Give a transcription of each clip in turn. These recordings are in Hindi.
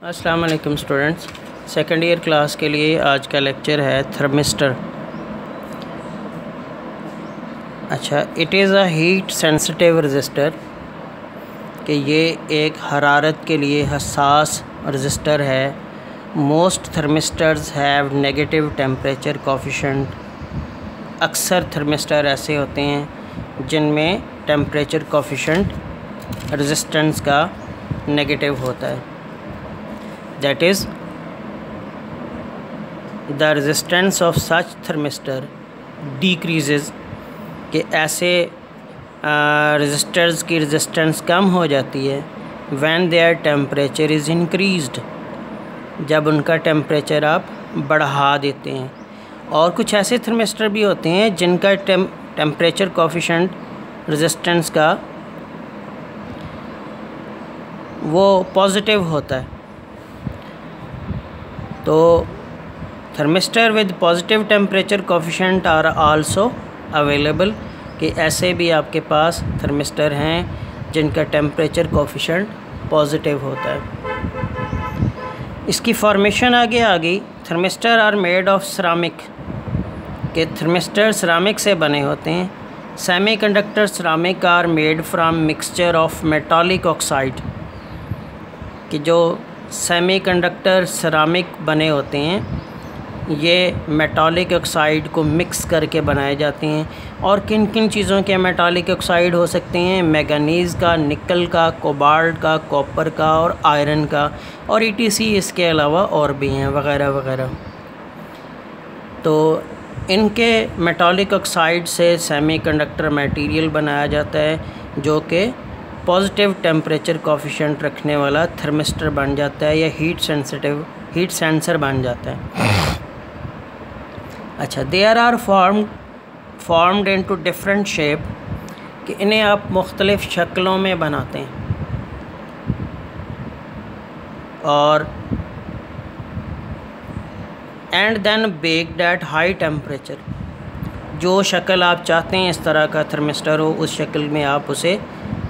अस्सलाम वालेकुम स्टूडेंट्स, सेकेंड ईयर क्लास के लिए आज का लेक्चर है थर्मिस्टर। अच्छा, it is a heat sensitive register कि ये एक हरारत के लिए हसास रजिस्टर है। Most thermistors have negative temperature coefficient. अक्सर थर्मिस्टर ऐसे होते हैं जिनमें टेम्परेचर कोफिशिएंट रेजिस्टेंस का नेगेटिव होता है। That is, the resistance of such thermistor decreases कि ऐसे resistors की resistance कम हो जाती है when their temperature is increased, जब उनका temperature आप बढ़ा देते हैं। और कुछ ऐसे थर्मिस्टर भी होते हैं जिनका temperature coefficient resistance का वो पॉजिटिव होता है। तो thermistor with positive temperature coefficient are also available कि ऐसे भी आपके पास थर्मिस्टर हैं जिनका टेम्परेचर कोफिशिएंट पॉजिटिव होता है। इसकी फॉर्मेशन आगे आ गई। Thermistor are made of ceramic के थर्मिस्टर सिरामिक से बने होते हैं। Semiconductor ceramic are made from mixture of metallic oxide कि जो सेमीकंडक्टर सिरामिक बने होते हैं ये मेटालिक ऑक्साइड को मिक्स करके बनाए जाते हैं। और किन किन चीज़ों के मेटालिक ऑक्साइड हो सकते हैं? मैंगनीज़ का, निकल का, कोबाल्ट का, कॉपर का और आयरन का और ETC इसके अलावा और भी हैं वगैरह वगैरह। तो इनके मेटालिक ऑक्साइड से सेमीकंडक्टर मटेरियल बनाया जाता है जो कि पॉजिटिव टेम्परेचर कोफिशिएंट रखने वाला थर्मिस्टर बन जाता है या हीट सेंसर बन जाता है। अच्छा, there are formed into different shape कि इन्हें आप मुख्तलिफ़ शक्लों में बनाते हैं और and then baked at high temperature. जो शक्ल आप चाहते हैं इस तरह का थर्मिस्टर हो उस शक्ल में आप उसे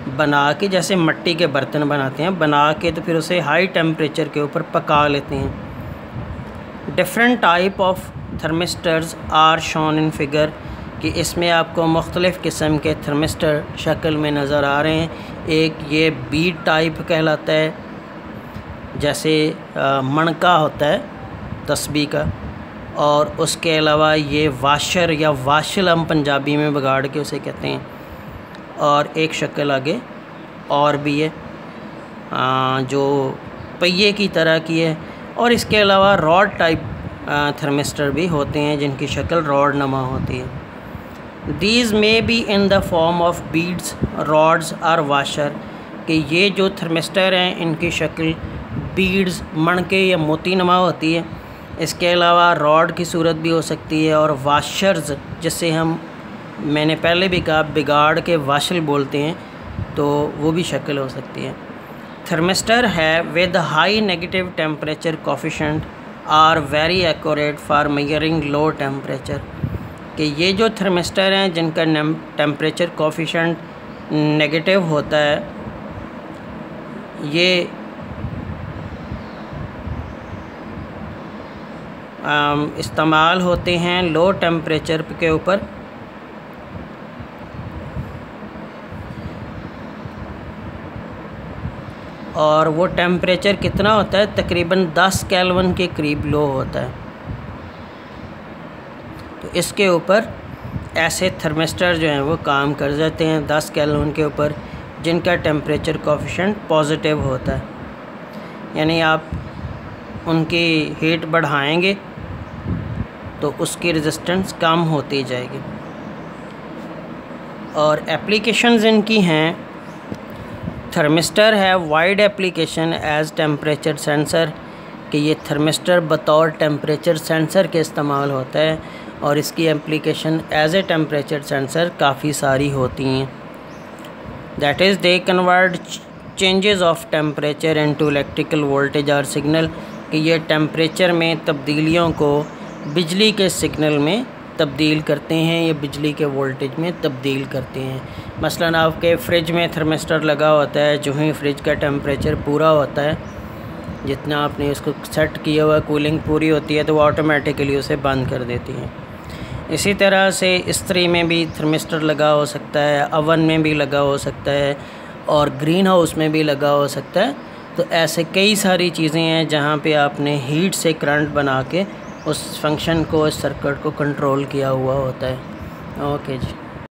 बना के, जैसे मिट्टी के बर्तन बनाते हैं, बना के तो फिर उसे हाई टेम्परेचर के ऊपर पका लेते हैं। Different type of thermistors are shown in figure कि इसमें आपको मुख्तलिफ़ किस्म के थर्मिस्टर शक्ल में नज़र आ रहे हैं। एक ये बीड टाइप कहलाता है, जैसे मणका होता है तस्बीह का, और उसके अलावा ये वाशर या वाशल हम पंजाबी में बिगाड़ के उसे कहते हैं। और एक शक्ल आगे और भी है जो पहिए की तरह की है। और इसके अलावा रॉड टाइप थर्मिस्टर भी होते हैं जिनकी शक्ल रॉड नमा होती है। These may be in the form of beads, rods और वाशर कि ये जो थर्मिस्टर हैं इनकी शक्ल बीड्स, मणके या मोती नमा होती है। इसके अलावा रॉड की सूरत भी हो सकती है और वाशर्स जिससे मैंने पहले भी कहा बिगाड़ के वाशल बोलते हैं, तो वो भी शक्ल हो सकती है। थर्मिस्टर है with high negative temperature coefficient are very accurate for measuring low temperature कि ये जो थर्मिस्टर हैं जिनका टेम्परेचर कोफिशिएंट नेगेटिव होता है ये इस्तेमाल होते हैं लो टेम्परेचर के ऊपर। और वो टेम्परेचर कितना होता है? तकरीबन 10 केल्विन के करीब लो होता है। तो इसके ऊपर ऐसे थर्मिस्टर जो हैं वो काम कर जाते हैं 10 केल्विन के ऊपर जिनका टेम्परेचर कोफिशिएंट पॉजिटिव होता है। यानी आप उनकी हीट बढ़ाएंगे तो उसकी रेजिस्टेंस कम होती जाएगी। और एप्लीकेशंस इनकी हैं, थर्मिस्टर है wide application as temperature sensor कि ये थर्मिस्टर बतौर टेम्परेचर सेंसर के इस्तेमाल होता है और इसकी application as a temperature sensor काफ़ी सारी होती हैं। That is they convert changes of temperature into electrical voltage और सिग्नल कि ये टेम्परेचर में तब्दीलियों को बिजली के सिग्नल में तब्दील करते हैं या बिजली के वोल्टेज में तब्दील करते हैं। मसलन आपके फ्रिज में थर्मिस्टर लगा होता है, जो ही फ्रिज का टेम्परेचर पूरा होता है जितना आपने उसको सेट किया हुआ कूलिंग पूरी होती है तो वो ऑटोमेटिकली उसे बंद कर देती है। इसी तरह से इस्त्री में भी थर्मिस्टर लगा हो सकता है, अवन में भी लगा हो सकता है और ग्रीन हाउस में भी लगा हो सकता है। तो ऐसे कई सारी चीज़ें हैं जहाँ पे आपने हीट से करंट बना के उस फंक्शन को, इस सर्किट को कंट्रोल किया हुआ होता है। ओके जी।